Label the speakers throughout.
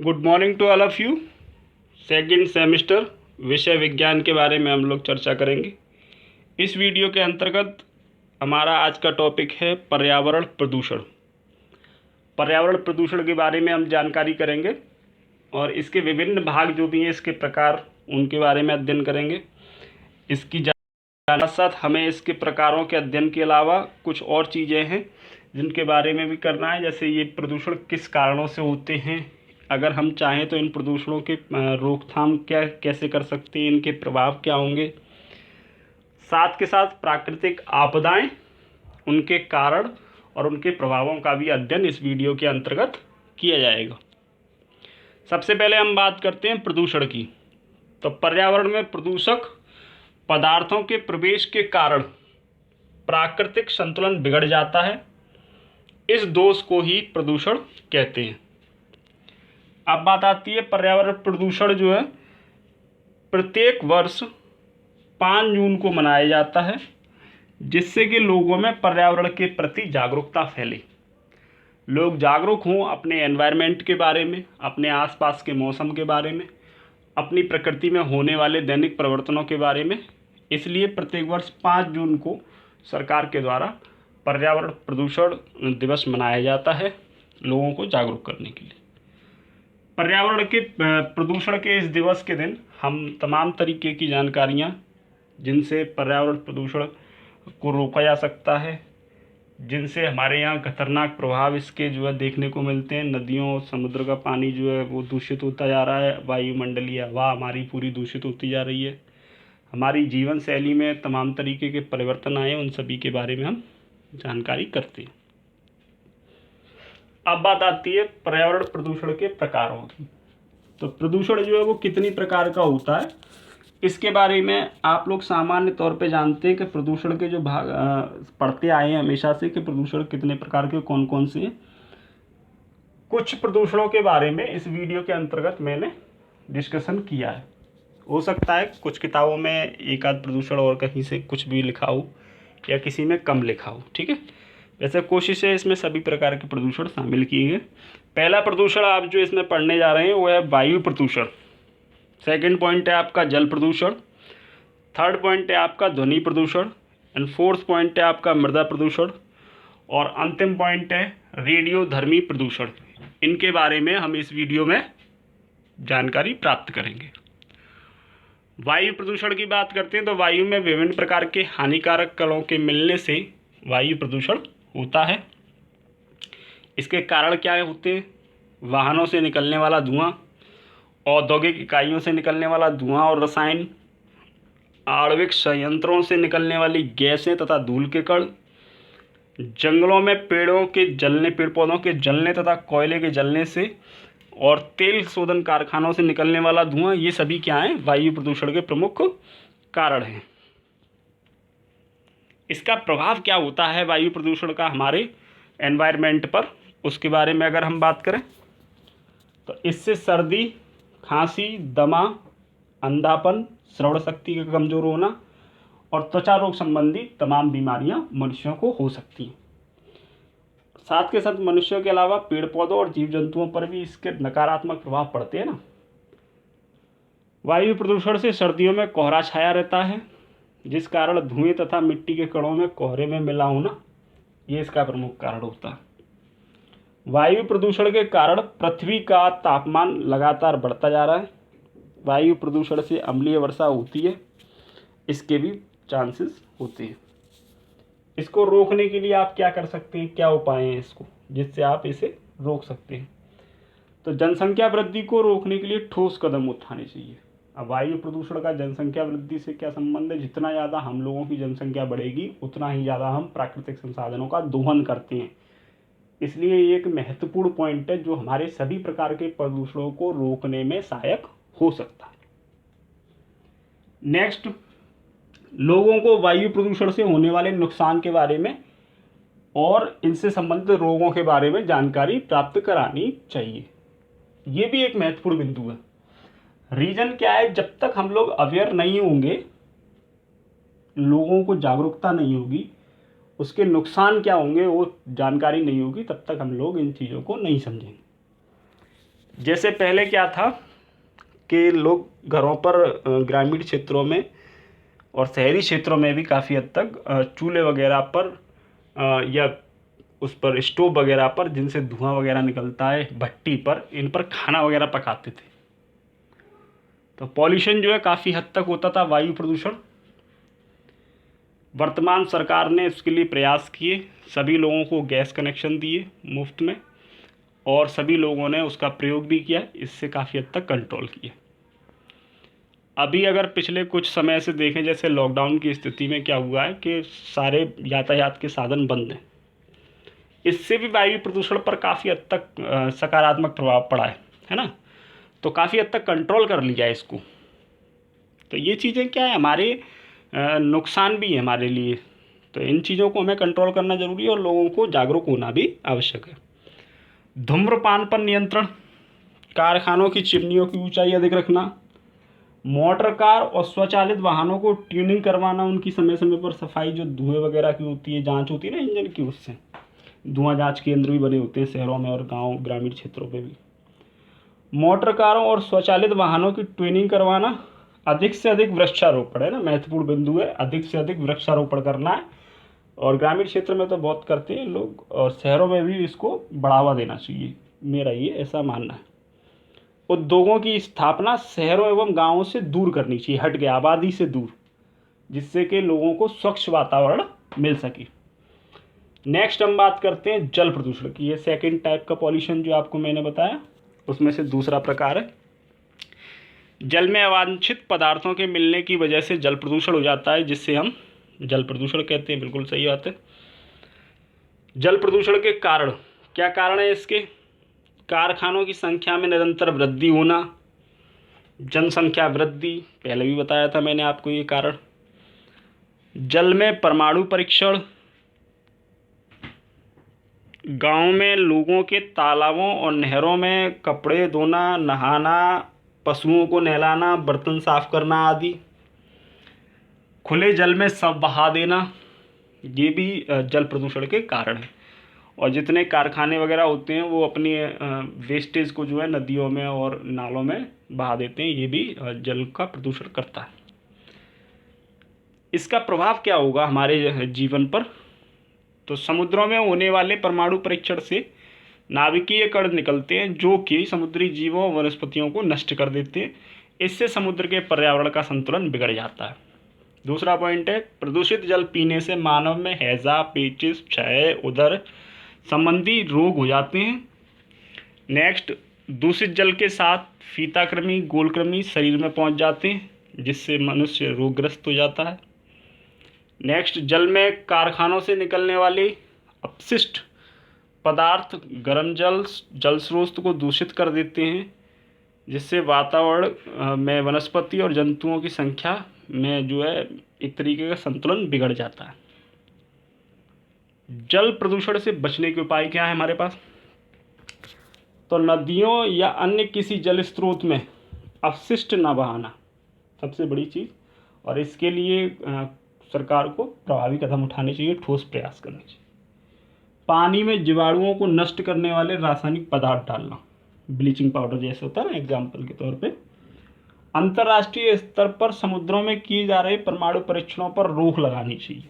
Speaker 1: Good morning to all of you. Second semester विषय विज्ञान के बारे में हम लोग चर्चा करेंगे। इस वीडियो के अंतर्गत हमारा आज का टॉपिक है पर्यावरण प्रदूषण। पर्यावरण प्रदूषण के बारे में हम जानकारी करेंगे और इसके विभिन्न भाग जो भी हैं, इसके प्रकार, उनके बारे में अध्ययन करेंगे। इसकी साथ साथ हमें इसके प्रकारों के अध्ययन के अलावा कुछ और चीज़ें हैं जिनके बारे में भी करना है, जैसे ये प्रदूषण किस कारणों से होते हैं, अगर हम चाहें तो इन प्रदूषणों के रोकथाम कैसे कर सकते हैं, इनके प्रभाव क्या होंगे। साथ के साथ प्राकृतिक आपदाएं, उनके कारण और उनके प्रभावों का भी अध्ययन इस वीडियो के अंतर्गत किया जाएगा। सबसे पहले हम बात करते हैं प्रदूषण की। तो पर्यावरण में प्रदूषक पदार्थों के प्रवेश के कारण प्राकृतिक संतुलन बिगड़ जाता है। इस दोष को ही प्रदूषण कहते हैं। अब बात आती है पर्यावरण प्रदूषण जो है प्रत्येक वर्ष 5 जून को मनाया जाता है, जिससे कि लोगों में पर्यावरण के प्रति जागरूकता फैले। लोग जागरूक हों अपने एनवायरनमेंट के बारे में, अपने आसपास के मौसम के बारे में, अपनी प्रकृति में होने वाले दैनिक परिवर्तनों के बारे में। इसलिए प्रत्येक वर्ष 5 जून को सरकार के द्वारा पर्यावरण प्रदूषण दिवस मनाया जाता है, लोगों को जागरूक करने के लिए। पर्यावरण के प्रदूषण के इस दिवस के दिन हम तमाम तरीके की जानकारियाँ जिनसे पर्यावरण प्रदूषण को रोका जा सकता है, जिनसे हमारे यहाँ खतरनाक प्रभाव इसके जो है देखने को मिलते हैं। नदियों, समुद्र का पानी जो है वो दूषित होता जा रहा है, वायुमंडलीय हवा हमारी पूरी दूषित होती जा रही है, हमारी जीवन शैली में तमाम तरीके के परिवर्तन आए, उन सभी के बारे में हम जानकारी करते हैं। अब बात आती है पर्यावरण प्रदूषण के प्रकारों की। तो प्रदूषण जो है वो कितनी प्रकार का होता है, इसके बारे में आप लोग सामान्य तौर पे जानते हैं कि प्रदूषण के जो भाग पढ़ते आए हैं हमेशा से कि प्रदूषण कितने प्रकार के कौन कौन से हैं। कुछ प्रदूषणों के बारे में इस वीडियो के अंतर्गत मैंने डिस्कशन किया है। हो सकता है कुछ किताबों में एक आध प्रदूषण और कहीं से कुछ भी लिखा हो या किसी में कम लिखा हो, ठीक है। वैसे कोशिश है इसमें सभी प्रकार के प्रदूषण शामिल किए गए। पहला प्रदूषण आप जो इसमें पढ़ने जा रहे हैं वो है वायु प्रदूषण। सेकंड पॉइंट है आपका जल प्रदूषण। थर्ड पॉइंट है आपका ध्वनि प्रदूषण। एंड फोर्थ पॉइंट है आपका मृदा प्रदूषण। और अंतिम पॉइंट है रेडियोधर्मी प्रदूषण। इनके बारे में हम इस वीडियो में जानकारी प्राप्त करेंगे। वायु प्रदूषण की बात करते हैं तो वायु में विभिन्न प्रकार के हानिकारक कणों के मिलने से वायु प्रदूषण होता है। इसके कारण क्या होते हैं? वाहनों से निकलने वाला धुआं, औद्योगिक इकाइयों से निकलने वाला धुआं और रसायन, आणविक संयंत्रों से निकलने वाली गैसें तथा धूल के कण, जंगलों में पेड़ पौधों के जलने तथा कोयले के जलने से और तेल शोधन कारखानों से निकलने वाला धुआं, ये सभी क्या हैं? वायु प्रदूषण के प्रमुख कारण हैं। इसका प्रभाव क्या होता है वायु प्रदूषण का हमारे एनवायरनमेंट पर, उसके बारे में अगर हम बात करें तो इससे सर्दी, खांसी, दमा, अंधापन, श्रवण शक्ति का कमजोर होना और त्वचा रोग संबंधी तमाम बीमारियां मनुष्यों को हो सकती हैं। साथ के साथ मनुष्यों के अलावा पेड़ पौधों और जीव जंतुओं पर भी इसके नकारात्मक प्रभाव पड़ते हैं ना। वायु प्रदूषण से सर्दियों में कोहरा छाया रहता है, जिस कारण धुएं तथा मिट्टी के कणों में कोहरे में मिला होना ये इसका प्रमुख कारण होता है। वायु प्रदूषण के कारण पृथ्वी का तापमान लगातार बढ़ता जा रहा है। वायु प्रदूषण से अम्लीय वर्षा होती है, इसके भी चांसेस होते हैं। इसको रोकने के लिए आप क्या कर सकते हैं, क्या उपाय हैं इसको जिससे आप इसे रोक सकते हैं? तो जनसंख्या वृद्धि को रोकने के लिए ठोस कदम उठाने चाहिए। अब वायु प्रदूषण का जनसंख्या वृद्धि से क्या संबंध है? जितना ज़्यादा हम लोगों की जनसंख्या बढ़ेगी उतना ही ज़्यादा हम प्राकृतिक संसाधनों का दोहन करते हैं। इसलिए ये एक महत्वपूर्ण पॉइंट है जो हमारे सभी प्रकार के प्रदूषणों को रोकने में सहायक हो सकता है। नेक्स्ट, लोगों को वायु प्रदूषण से होने वाले नुकसान के बारे में और इनसे संबंधित रोगों के बारे में जानकारी प्राप्त करानी चाहिए। ये भी एक महत्वपूर्ण बिंदु है। रीजन क्या है? जब तक हम लोग अवेयर नहीं होंगे, लोगों को जागरूकता नहीं होगी, उसके नुकसान क्या होंगे वो जानकारी नहीं होगी, तब तक हम लोग इन चीज़ों को नहीं समझेंगे। जैसे पहले क्या था कि लोग घरों पर ग्रामीण क्षेत्रों में और शहरी क्षेत्रों में भी काफ़ी हद तक चूल्हे वगैरह पर या उस पर स्टोव वगैरह पर जिनसे धुआं वगैरह निकलता है, भट्टी पर, इन पर खाना वगैरह पकाते थे। तो पॉल्यूशन जो है काफ़ी हद तक होता था, वायु प्रदूषण। वर्तमान सरकार ने इसके लिए प्रयास किए, सभी लोगों को गैस कनेक्शन दिए मुफ्त में, और सभी लोगों ने उसका प्रयोग भी किया, इससे काफ़ी हद तक कंट्रोल किया। अभी अगर पिछले कुछ समय से देखें, जैसे लॉकडाउन की स्थिति में क्या हुआ है कि सारे यातायात के साधन बंद हैं, इससे भी वायु प्रदूषण पर काफ़ी हद तक सकारात्मक प्रभाव पड़ा है ना। तो काफ़ी हद तक कंट्रोल कर लिया है इसको। तो ये चीज़ें क्या है, हमारे नुकसान भी है हमारे लिए। तो इन चीज़ों को हमें कंट्रोल करना ज़रूरी है और लोगों को जागरूक होना भी आवश्यक है। धूम्रपान पर नियंत्रण, कारखानों की चिमनियों की ऊंचाई अधिक रखना, मोटर कार और स्वचालित वाहनों को ट्यूनिंग करवाना, उनकी समय समय पर सफाई, जो धुएँ वगैरह की होती है, जांच होती है ना इंजन की, उससे धुआं जांच केंद्र भी बने होते हैं शहरों में और गांव ग्रामीण क्षेत्रों पे भी। मोटर कारों और स्वचालित वाहनों की ट्यूनिंग करवाना, अधिक से अधिक वृक्षारोपण है ना, महत्वपूर्ण बिंदु है, अधिक से अधिक वृक्षारोपण करना है। और ग्रामीण क्षेत्र में तो बहुत करते हैं लोग, और शहरों में भी इसको बढ़ावा देना चाहिए, मेरा ये ऐसा मानना है। उद्योगों की स्थापना शहरों एवं गांवों से दूर करनी चाहिए, हट के आबादी से दूर, जिससे कि लोगों को स्वच्छ वातावरण मिल सके। नेक्स्ट हम बात करते हैं जल प्रदूषण की। ये सेकंड टाइप का पॉल्यूशन जो आपको मैंने बताया, उसमें से दूसरा प्रकार है। जल में अवांछित पदार्थों के मिलने की वजह से जल प्रदूषण हो जाता है, जिससे हम जल प्रदूषण कहते हैं। बिल्कुल सही बात है। जल प्रदूषण के कारण, क्या कारण है इसके? कारखानों की संख्या में निरंतर वृद्धि होना, जनसंख्या वृद्धि, पहले भी बताया था मैंने आपको ये कारण। जल में परमाणु परीक्षण, गांव में लोगों के तालाबों और नहरों में कपड़े धोना, नहाना, पशुओं को नहलाना, बर्तन साफ करना आदि। खुले जल में शव बहा देना, ये भी जल प्रदूषण के कारण है। और जितने कारखाने वगैरह होते हैं वो अपनी वेस्टेज को जो है नदियों में और नालों में बहा देते हैं, ये भी जल का प्रदूषण करता है। इसका प्रभाव क्या होगा हमारे जीवन पर? तो समुद्रों में होने वाले परमाणु परीक्षण से नाभिकीय कण निकलते हैं, जो कि समुद्री जीवों और वनस्पतियों को नष्ट कर देते हैं। इससे समुद्र के पर्यावरण का संतुलन बिगड़ जाता है। दूसरा पॉइंट है, प्रदूषित जल पीने से मानव में हैजा, पेचिश, क्षय, उदर संबंधी रोग हो जाते हैं। नेक्स्ट, दूषित जल के साथ फीताकृमि, गोलकृमि शरीर में पहुंच जाते हैं, जिससे मनुष्य रोगग्रस्त हो जाता है। नेक्स्ट, जल में कारखानों से निकलने वाले अपशिष्ट पदार्थ गर्म जल स्रोत को दूषित कर देते हैं, जिससे वातावरण में वनस्पति और जंतुओं की संख्या में जो है एक तरीके का संतुलन बिगड़ जाता है। जल प्रदूषण से बचने के उपाय क्या है हमारे पास? तो नदियों या अन्य किसी जल स्रोत में अपशिष्ट न बहाना, सबसे बड़ी चीज़। और इसके लिए सरकार को प्रभावी कदम उठाने चाहिए, ठोस प्रयास करने चाहिए। पानी में जीवाणुओं को नष्ट करने वाले रासायनिक पदार्थ डालना, ब्लीचिंग पाउडर जैसे होता है ना, एग्जाम्पल के तौर पे। अंतर्राष्ट्रीय स्तर पर समुद्रों में किए जा रहे परमाणु परीक्षणों पर रोक लगानी चाहिए।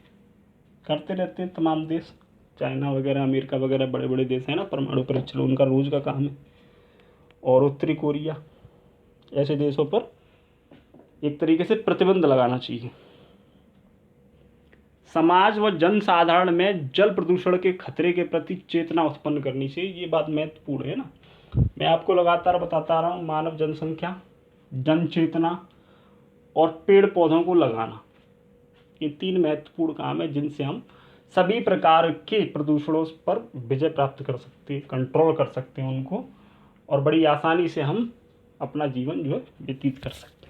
Speaker 1: करते रहते हैं तमाम देश, चाइना वगैरह, अमेरिका वगैरह, बड़े बड़े देश हैं ना, परमाणु परीक्षण उनका रोज का काम है। और उत्तरी कोरिया, ऐसे देशों पर एक तरीके से प्रतिबंध लगाना चाहिए। समाज व जनसाधारण में जल प्रदूषण के खतरे के प्रति चेतना उत्पन्न करनी चाहिए। ये बात महत्वपूर्ण है ना, मैं आपको लगातार बताता रहा हूँ। मानव जनसंख्या, जन चेतना और पेड़ पौधों को लगाना, ये तीन महत्वपूर्ण काम है जिनसे हम सभी प्रकार के प्रदूषणों पर विजय प्राप्त कर सकते हैं, कंट्रोल कर सकते हैं उनको, और बड़ी आसानी से हम अपना जीवन जो है व्यतीत कर सकते हैं।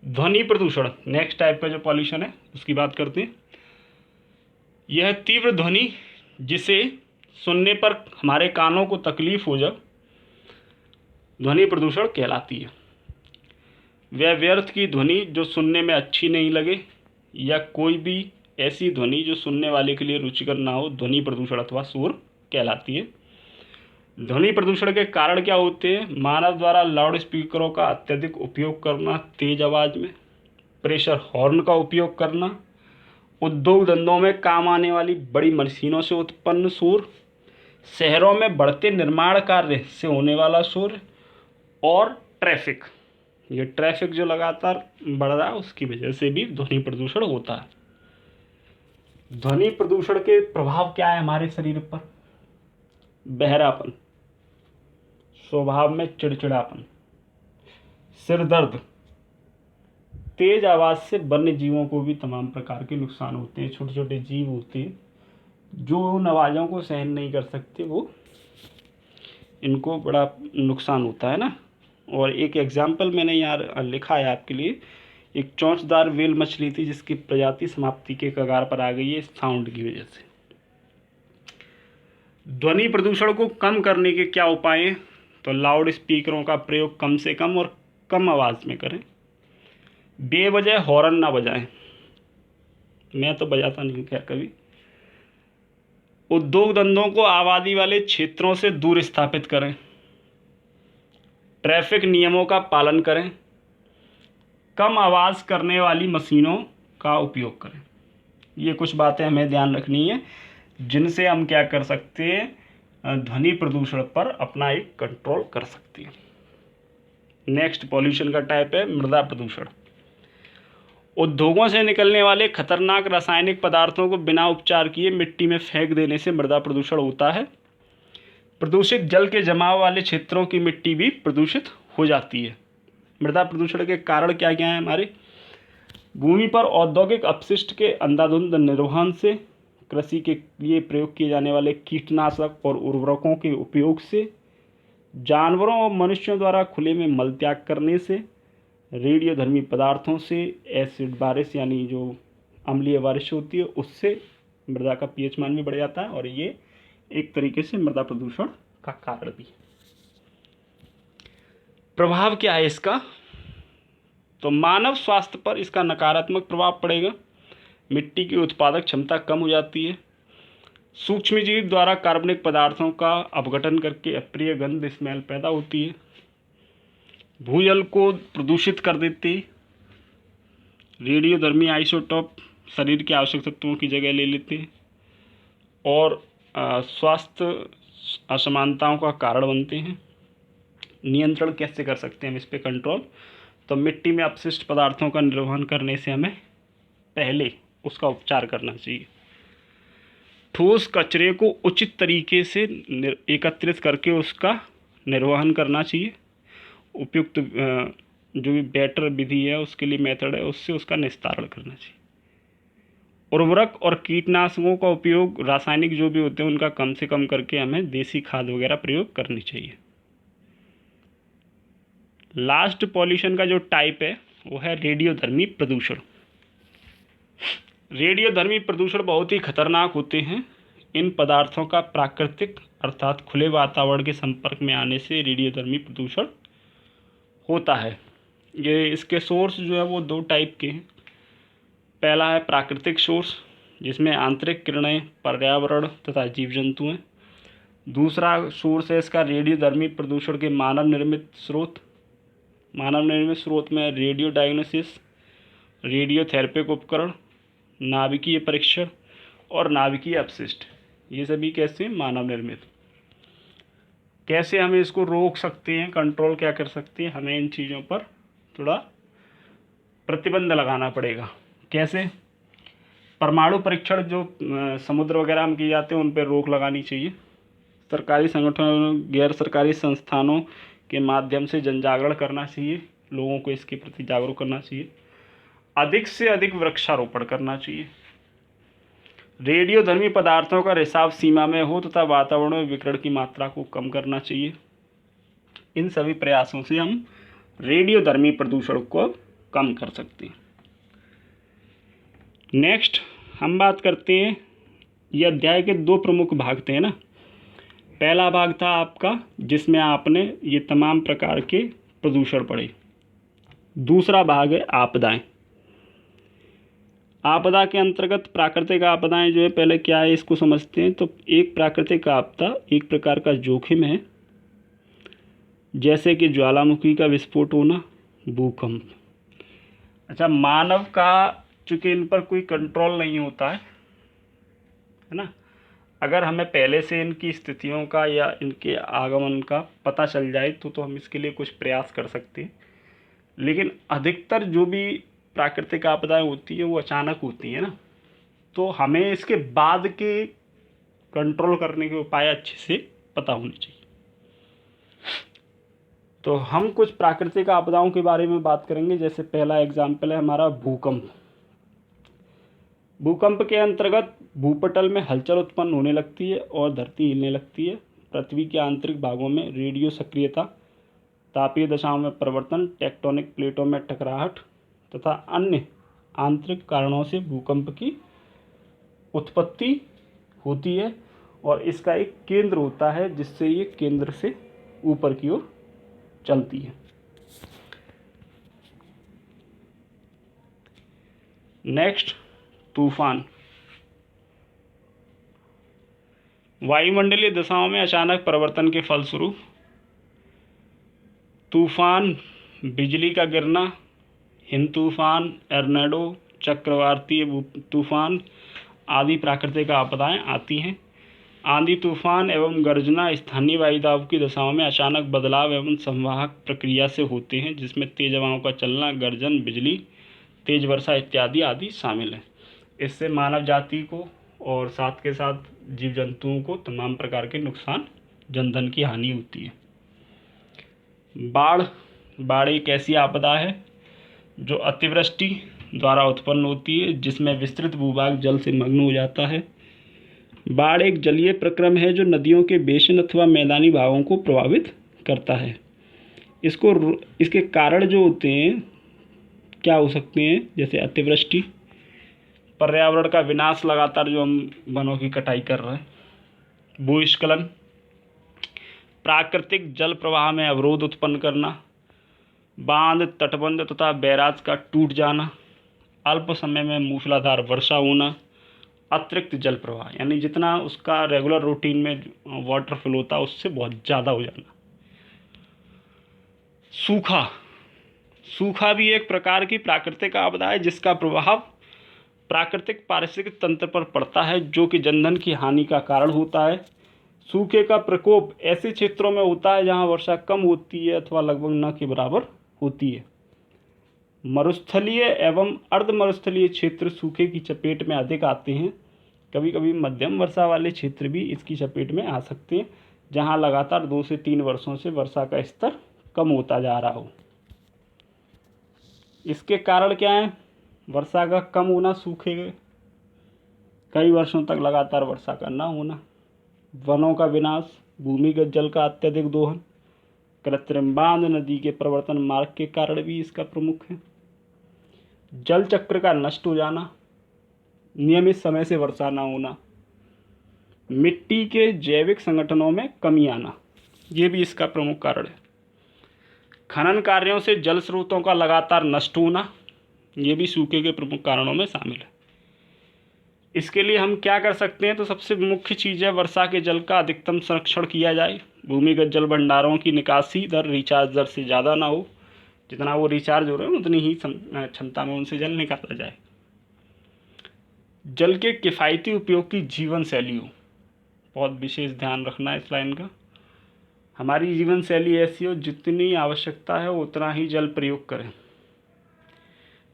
Speaker 1: ध्वनि प्रदूषण, नेक्स्ट टाइप का जो पॉल्यूशन है उसकी बात करते हैं। यह तीव्र ध्वनि जिसे सुनने पर हमारे कानों को तकलीफ हो जाए, ध्वनि प्रदूषण कहलाती है। वह व्यर्थ की ध्वनि जो सुनने में अच्छी नहीं लगे, या कोई भी ऐसी ध्वनि जो सुनने वाले के लिए रुचिकर ना हो, ध्वनि प्रदूषण अथवा शोर कहलाती है। ध्वनि प्रदूषण के कारण क्या होते हैं? मानव द्वारा लाउड स्पीकरों का अत्यधिक उपयोग करना तेज आवाज़ में, प्रेशर हॉर्न का उपयोग करना, उद्योग धंधों में काम आने वाली बड़ी मशीनों से उत्पन्न शोर, शहरों में बढ़ते निर्माण कार्य से होने वाला शोर, और ट्रैफिक। ये ट्रैफिक जो लगातार बढ़ रहा है उसकी वजह से भी ध्वनि प्रदूषण होता है। ध्वनि प्रदूषण के प्रभाव क्या है हमारे शरीर पर? बहरापन, स्वभाव में चिड़चिड़ापन, सिर दर्द, तेज आवाज़ से वन्य जीवों को भी तमाम प्रकार के नुकसान होते हैं। छोटे छोटे जीव होते हैं जो उन आवाज़ों को सहन नहीं कर सकते, वो इनको बड़ा नुकसान होता है ना। और एक एग्जाम्पल मैंने यहाँ लिखा है आपके लिए। एक चोंचदार व्हेल मछली थी जिसकी प्रजाति समाप्ति के कगार पर आ गई है साउंड की वजह से। ध्वनि प्रदूषण को कम करने के क्या उपाय हैं? तो लाउड स्पीकरों का प्रयोग कम से कम और कम आवाज़ में करें। बेवजह हॉर्न ना बजाएं, मैं तो बजाता नहीं खैर कभी। उद्योग धंधों को आबादी वाले क्षेत्रों से दूर स्थापित करें। ट्रैफिक नियमों का पालन करें। कम आवाज़ करने वाली मशीनों का उपयोग करें। ये कुछ बातें हमें ध्यान रखनी है जिनसे हम क्या कर सकते हैं, ध्वनि प्रदूषण पर अपना एक कंट्रोल कर सकते हैं। नेक्स्ट पॉल्यूशन का टाइप है मृदा प्रदूषण। उद्योगों से निकलने वाले खतरनाक रासायनिक पदार्थों को बिना उपचार किए मिट्टी में फेंक देने से मृदा प्रदूषण होता है। प्रदूषित जल के जमाव वाले क्षेत्रों की मिट्टी भी प्रदूषित हो जाती है। मृदा प्रदूषण के कारण क्या क्या है हमारे? भूमि पर औद्योगिक अपशिष्ट के अंधाधुंध निर्वहन से, कृषि के लिए प्रयोग किए जाने वाले कीटनाशक और उर्वरकों के उपयोग से, जानवरों और मनुष्यों द्वारा खुले में मल त्याग करने से, रेडियोधर्मी पदार्थों से, एसिड बारिश यानी जो अम्लीय बारिश होती है उससे मृदा का पीएच मान भी बढ़ जाता है और ये एक तरीके से मृदा प्रदूषण का कारण भी है। प्रभाव क्या है इसका? तो मानव स्वास्थ्य पर इसका नकारात्मक प्रभाव पड़ेगा। मिट्टी की उत्पादक क्षमता कम हो जाती है। सूक्ष्मजीव द्वारा कार्बनिक पदार्थों का अपघटन करके अप्रिय गंध स्मेल पैदा होती है। भूजल को प्रदूषित कर देती। रेडियोधर्मी आइसोटोप शरीर के आवश्यक तत्वों की जगह ले लेते हैं और स्वास्थ्य असमानताओं का कारण बनते हैं। नियंत्रण कैसे कर सकते हैं हम इस पे कंट्रोल? तो मिट्टी में अपशिष्ट पदार्थों का निर्वहन करने से हमें पहले उसका उपचार करना चाहिए। ठोस कचरे को उचित तरीके से एकत्रित करके उसका निर्वहन करना चाहिए। उपयुक्त जो भी बेटर विधि है उसके लिए मेथड है उससे उसका निस्तारण करना चाहिए। उर्वरक और कीटनाशकों का उपयोग, रासायनिक जो भी होते हैं उनका कम से कम करके हमें देसी खाद वगैरह प्रयोग करनी चाहिए। लास्ट पॉल्यूशन का जो टाइप है वो है रेडियोधर्मी प्रदूषण। रेडियोधर्मी प्रदूषण बहुत ही खतरनाक होते हैं। इन पदार्थों का प्राकृतिक अर्थात खुले वातावरण के संपर्क में आने से रेडियोधर्मी प्रदूषण होता है। ये इसके सोर्स जो है वो दो टाइप के हैं। पहला है प्राकृतिक सोर्स जिसमें आंतरिक किरणें, पर्यावरण तथा जीव जंतु हैं। दूसरा सोर्स है इसका रेडियोधर्मी प्रदूषण के मानव निर्मित स्रोत। मानव निर्मित स्रोत में रेडियो डायग्नोसिस, रेडियोथेरेपिक उपकरण, नाभिकीय परीक्षण और नाभिकीय अपशिष्ट, ये सभी कैसे मानव निर्मित। कैसे हमें इसको रोक सकते हैं, कंट्रोल क्या कर सकते हैं? हमें इन चीज़ों पर थोड़ा प्रतिबंध लगाना पड़ेगा। कैसे? परमाणु परीक्षण जो समुद्र वगैरह में किए जाते हैं उन पर रोक लगानी चाहिए। सरकारी संगठनों, गैर सरकारी संस्थानों के माध्यम से जन जागरण करना चाहिए, लोगों को इसके प्रति जागरूक करना चाहिए। अधिक से अधिक वृक्षारोपण करना चाहिए। रेडियोधर्मी पदार्थों का रिसाव सीमा में हो तथा वातावरण में विकिरण की मात्रा को कम करना चाहिए। इन सभी प्रयासों से हम रेडियोधर्मी प्रदूषण को कम कर सकते हैं। नेक्स्ट हम बात करते हैं, ये अध्याय के दो प्रमुख भाग थे ना। पहला भाग था आपका जिसमें आपने ये तमाम प्रकार के प्रदूषण पढ़े। दूसरा भाग है आपदाएं। आपदा के अंतर्गत प्राकृतिक आपदाएं जो है, पहले क्या है इसको समझते हैं। तो एक प्राकृतिक आपदा एक प्रकार का जोखिम है, जैसे कि ज्वालामुखी का विस्फोट होना, भूकंप। अच्छा, मानव का चूंकि इन पर कोई कंट्रोल नहीं होता है ना, अगर हमें पहले से इनकी स्थितियों का या इनके आगमन का पता चल जाए तो हम इसके लिए कुछ प्रयास कर सकते हैं। लेकिन अधिकतर जो भी प्राकृतिक आपदाएं होती है वो अचानक होती है ना, तो हमें इसके बाद के कंट्रोल करने के उपाय अच्छे से पता होने चाहिए। तो हम कुछ प्राकृतिक आपदाओं के बारे में बात करेंगे। जैसे पहला एग्जाम्पल है हमारा भूकंप। भूकंप के अंतर्गत भूपटल में हलचल उत्पन्न होने लगती है और धरती हिलने लगती है। पृथ्वी के आंतरिक भागों में रेडियो सक्रियता, तापीय दशाओं में परिवर्तन, टेक्टोनिक प्लेटों में टकराहट तथा अन्य आंतरिक कारणों से भूकंप की उत्पत्ति होती है और इसका एक केंद्र होता है जिससे ये केंद्र से ऊपर की ओर चलती है। नेक्स्ट, तूफान। वायुमंडलीय दशाओं में अचानक परिवर्तन के फलस्वरूप तूफान, बिजली का गिरना, हिम तूफान, टॉर्नेडो, चक्रवातीय तूफान आदि प्राकृतिक आपदाएं आती हैं। आंधी तूफान एवं गर्जना स्थानीय वायुदाब की दशाओं में अचानक बदलाव एवं संवाहक प्रक्रिया से होते हैं, जिसमें तेज हवाओं का चलना, गर्जन, बिजली, तेज वर्षा इत्यादि आदि शामिल हैं। इससे मानव जाति को और साथ के साथ जीव जंतुओं को तमाम प्रकार के नुकसान, जनधन की हानि होती है। बाढ़ एक ऐसी आपदा है जो अतिवृष्टि द्वारा उत्पन्न होती है, जिसमें विस्तृत भूभाग जल से मग्न हो जाता है। बाढ़ एक जलीय प्रक्रम है जो नदियों के बेसिन अथवा मैदानी भागों को प्रभावित करता है। इसके कारण जो होते हैं क्या हो सकते हैं, जैसे अतिवृष्टि, पर्यावरण का विनाश, लगातार जो हम वनों की कटाई कर रहे हैं, भूस्खलन, प्राकृतिक जल प्रवाह में अवरोध उत्पन्न करना, बांध, तटबंध तथा बैराज का टूट जाना, अल्प समय में मूसलाधार वर्षा होना, अतिरिक्त जल प्रवाह यानी जितना उसका रेगुलर रूटीन में वाटर फ्लो होता है उससे बहुत ज़्यादा हो जाना। सूखा भी एक प्रकार की प्राकृतिक आपदा है जिसका प्रभाव प्राकृतिक पारिस्थितिक तंत्र पर पड़ता है, जो कि जनधन की हानि का कारण होता है। सूखे का प्रकोप ऐसे क्षेत्रों में होता है जहां वर्षा कम होती है अथवा लगभग न के बराबर होती है। मरुस्थलीय एवं अर्ध मरुस्थलीय क्षेत्र सूखे की चपेट में अधिक आते हैं। कभी कभी मध्यम वर्षा वाले क्षेत्र भी इसकी चपेट में आ सकते हैं, जहां लगातार 2 से 3 वर्षों से वर्षा का स्तर कम होता जा रहा हो। इसके कारण क्या है? वर्षा का कम होना, सूखे कई वर्षों तक लगातार वर्षा का न होना, वनों का विनाश, भूमिगत जल का अत्यधिक दोहन, कृत्रिम बांध, नदी के प्रवर्तन मार्ग के कारण भी इसका प्रमुख है। जल चक्र का नष्ट हो जाना, नियमित समय से वर्षा न होना, मिट्टी के जैविक संगठनों में कमी आना, ये भी इसका प्रमुख कारण है। खनन कार्यों से जल स्रोतों का लगातार नष्ट होना, ये भी सूखे के प्रमुख कारणों में शामिल है। इसके लिए हम क्या कर सकते हैं? तो सबसे मुख्य चीज़ है वर्षा के जल का अधिकतम संरक्षण किया जाए। भूमिगत जल भंडारों की निकासी दर रिचार्ज दर से ज़्यादा ना हो, जितना वो रिचार्ज हो रहे हैं उतनी ही क्षमता में उनसे जल निकाला जाए। जल के किफ़ायती उपयोग की जीवन शैली हो, बहुत विशेष ध्यान रखना है इस लाइन का। हमारी जीवन शैली ऐसी हो जितनी आवश्यकता है उतना ही जल प्रयोग करें।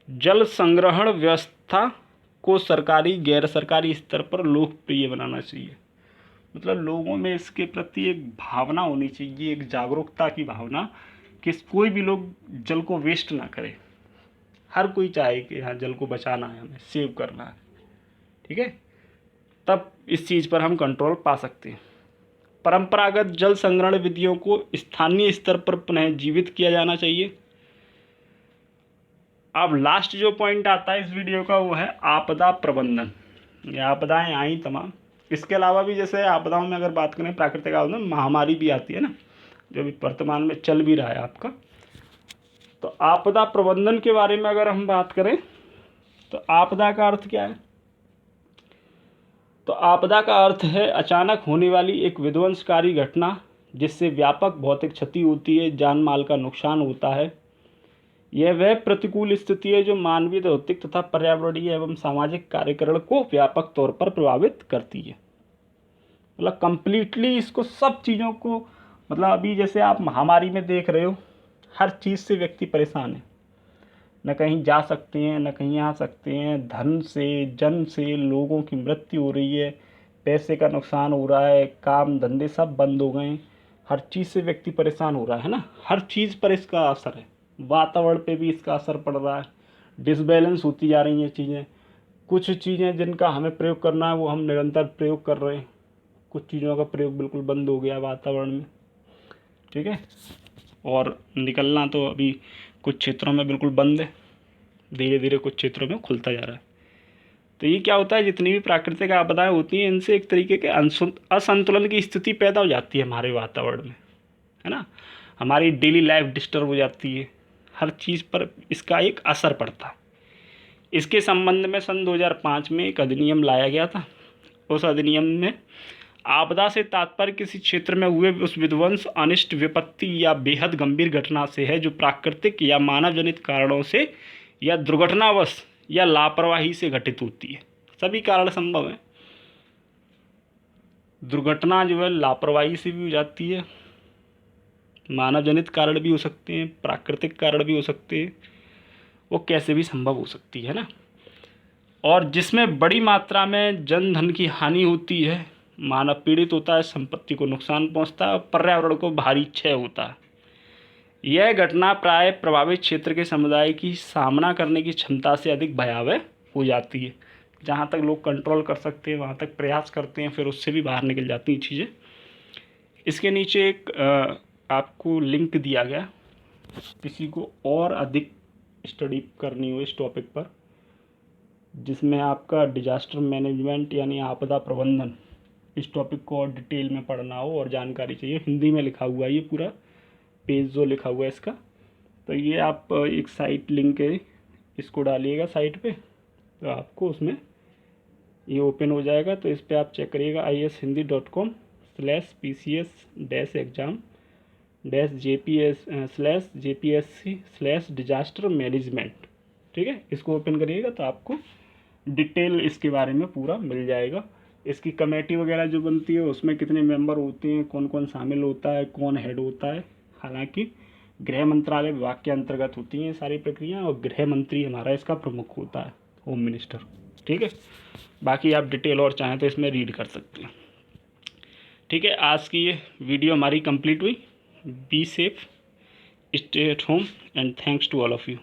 Speaker 1: जल संग्रहण व्यवस्था को सरकारी गैर सरकारी स्तर पर लोकप्रिय बनाना चाहिए। मतलब लोगों में इसके प्रति एक भावना होनी चाहिए, एक जागरूकता की भावना कि कोई भी लोग जल को वेस्ट ना करे। हर कोई चाहे कि हाँ जल को बचाना है, हमें सेव करना है, ठीक है। तब इस चीज़ पर हम कंट्रोल पा सकते हैं। परंपरागत जल संग्रहण विधियों को स्थानीय स्तर पर पुनः जीवित किया जाना चाहिए। अब लास्ट जो पॉइंट आता है इस वीडियो का वो है आपदा प्रबंधन। ये आपदाएं आई तमाम, इसके अलावा भी जैसे आपदाओं में अगर बात करें, प्राकृतिक आपदा में महामारी भी आती है ना, जो भी वर्तमान में चल भी रहा है आपका। तो आपदा प्रबंधन के बारे में अगर हम बात करें तो आपदा का अर्थ क्या है? तो आपदा का अर्थ है अचानक होने वाली एक विध्वंसकारी घटना जिससे व्यापक भौतिक क्षति होती है, जान माल का नुकसान होता है। यह वह प्रतिकूल स्थिति है जो मानवीय, भौतिक तथा पर्यावरणीय एवं सामाजिक कार्यकरण को व्यापक तौर पर प्रभावित करती है। मतलब कंप्लीटली इसको, सब चीज़ों को, मतलब अभी जैसे आप महामारी में देख रहे हो, हर चीज़ से व्यक्ति परेशान है। न कहीं जा सकते हैं, न कहीं आ सकते हैं, धन से, जन से लोगों की मृत्यु हो रही है, पैसे का नुकसान हो रहा है, काम धंधे सब बंद हो गए, हर चीज़ से व्यक्ति परेशान हो रहा है ना। हर चीज़ पर इसका असर है, वातावरण पे भी इसका असर पड़ रहा है, डिसबैलेंस होती जा रही हैं चीज़ें। कुछ चीज़ें जिनका हमें प्रयोग करना है वो हम निरंतर प्रयोग कर रहे हैं, कुछ चीज़ों का प्रयोग बिल्कुल बंद हो गया वातावरण में, ठीक है। और निकलना तो अभी कुछ क्षेत्रों में बिल्कुल बंद है, धीरे धीरे कुछ क्षेत्रों में खुलता जा रहा है। तो ये क्या होता है, जितनी भी प्राकृतिक आपदाएं होती हैं इनसे एक तरीके के असंतुलन की स्थिति पैदा हो जाती है हमारे वातावरण में, है ना। हमारी डेली लाइफ डिस्टर्ब हो जाती है, हर चीज़ पर इसका एक असर पड़ता है। इसके संबंध में सन 2005 में एक अधिनियम लाया गया था। उस अधिनियम में आपदा से तात्पर्य किसी क्षेत्र में हुए उस विध्वंस, अनिष्ट, विपत्ति या बेहद गंभीर घटना से है जो प्राकृतिक या मानव जनित कारणों से या दुर्घटनावश या लापरवाही से घटित होती है। सभी कारण संभव हैं। दुर्घटना जो है लापरवाही से भी हो जाती है, मानव जनित कारण भी हो सकते हैं, प्राकृतिक कारण भी हो सकते हैं, वो कैसे भी संभव हो सकती है ना। और जिसमें बड़ी मात्रा में जन धन की हानि होती है, मानव पीड़ित होता है, संपत्ति को नुकसान पहुंचता है और पर्यावरण को भारी क्षय होता है। यह घटना प्राय प्रभावित क्षेत्र के समुदाय की सामना करने की क्षमता से अधिक भयावह हो जाती है। जहाँ तक लोग कंट्रोल कर सकते हैं वहाँ तक प्रयास करते हैं, फिर उससे भी बाहर निकल जाती हैं चीज़ें। इसके नीचे एक आपको लिंक दिया गया, किसी को और अधिक स्टडी करनी हो इस टॉपिक पर, जिसमें आपका डिजास्टर मैनेजमेंट यानी आपदा प्रबंधन, इस टॉपिक को और डिटेल में पढ़ना हो और जानकारी चाहिए, हिंदी में लिखा हुआ है ये पूरा पेज जो लिखा हुआ है इसका। तो ये आप एक साइट लिंक है, इसको डालिएगा साइट पे, तो आपको उसमें ये ओपन हो जाएगा। तो इस पर आप चेक करिएगा ishindy.com/pcs-exam-jpsc/डिजास्टर मैनेजमेंट, ठीक है। इसको ओपन करिएगा तो आपको डिटेल इसके बारे में पूरा मिल जाएगा। इसकी कमेटी वगैरह जो बनती है उसमें कितने मेंबर होते हैं, कौन कौन शामिल होता है, कौन हेड होता है। हालांकि गृह मंत्रालय विभाग के अंतर्गत होती हैं सारी प्रक्रिया, और गृह मंत्री हमारा इसका प्रमुख होता है, होम मिनिस्टर, ठीक है। बाकी आप डिटेल और चाहें तो इसमें रीड कर सकते हैं, ठीक है। आज की ये वीडियो हमारी कंप्लीट हुई। Be safe, stay at home, and thanks to all of you.